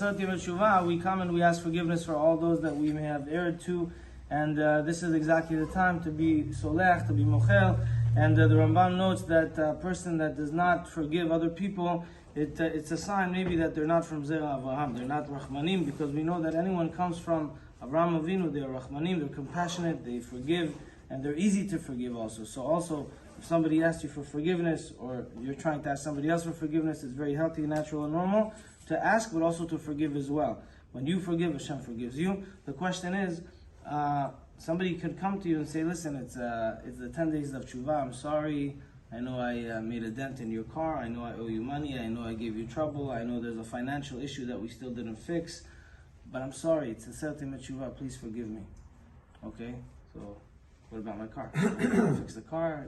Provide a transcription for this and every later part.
we come and we ask forgiveness for all those that we may have erred to, and this is exactly the time to be solech, to be mochel. And the Rambam notes that a person that does not forgive other people, it's a sign maybe that they're not from Zera Avraham, they're not Rahmanim, because we know that anyone comes from Avraham Avinu, they're Rahmanim, they're compassionate, they forgive, and they're easy to forgive also. So also, if somebody asks you for forgiveness, or you're trying to ask somebody else for forgiveness, it's very healthy, natural, and normal to ask, but also to forgive as well. When you forgive, Hashem forgives you. The question is, somebody could come to you and say, listen, it's the 10 days of tshuva, I'm sorry, I know I made a dent in your car, I know I owe you money, I know I gave you trouble, I know there's a financial issue that we still didn't fix, but I'm sorry, it's a certain tshuva, please forgive me. Okay, so what about my car? I'm going to fix the car,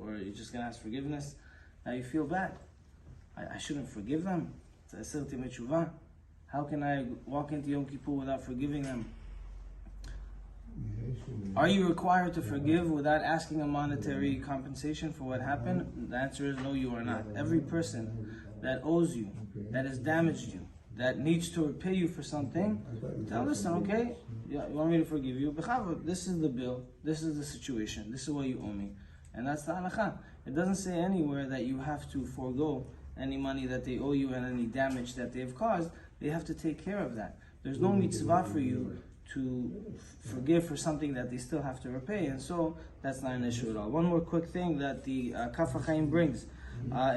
or you're just going to ask forgiveness? Now you feel bad. I shouldn't forgive them. It's a certain tshuva. How can I walk into Yom Kippur without forgiving them? Are you required to forgive without asking a monetary compensation for what happened? The answer is no, you are not. Every person that owes you, that has damaged you, that needs to repay you for something, tell listen, okay, you want me to forgive you? This is the bill, this is the situation, this is what you owe me. And that's the halakha. It doesn't say anywhere that you have to forego any money that they owe you and any damage that they've caused. They have to take care of that. There's no mitzvah for you to forgive for something that they still have to repay, and so that's not an issue at all. One more quick thing that the Kaf HaChaim brings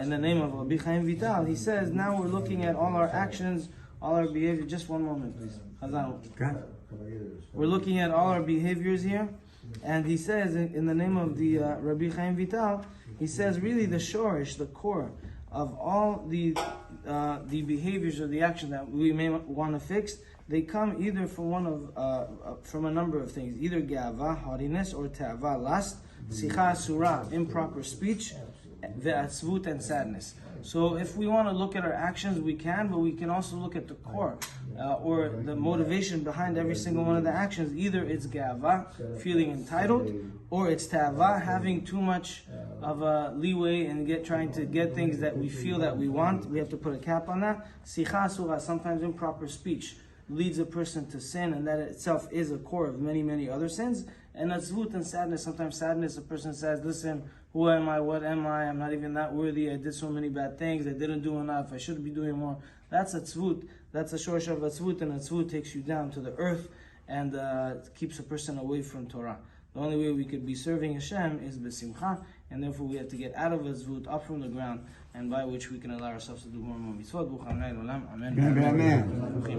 in the name of Rabbi Chaim Vital. He says, now we're looking at all our actions, all our behavior. Just one moment, please. We're looking at all our behaviors here, and he says, in the name of the Rabbi Chaim Vital, he says, really the shorish, the core of all the behaviors or the action that we may want to fix, they come either from a number of things, either gava, haughtiness, or ta'ava, lust, sicha asura, improper speech, ve'atzvut, and sadness. So if we want to look at our actions, we can, but we can also look at the core, or the motivation behind every single one of the actions. Either it's gava, feeling entitled, or it's ta'ava, having too much of a leeway and trying to get things that we feel that we want. We have to put a cap on that. Sicha asura, sometimes improper speech leads a person to sin, and that itself is a core of many, many other sins. And atzvut and sadness, sometimes sadness, a person says, listen, who am I, what am I, I'm not even that worthy, I did so many bad things, I didn't do enough, I should be doing more. That's atzvut, that's a shorsh of atzvut, and atzvut takes you down to the earth and keeps a person away from Torah. The only way we could be serving Hashem is b'simcha, and therefore we have to get out of atzvut, up from the ground, and by which we can allow ourselves to do more and more mitzvot. Amen.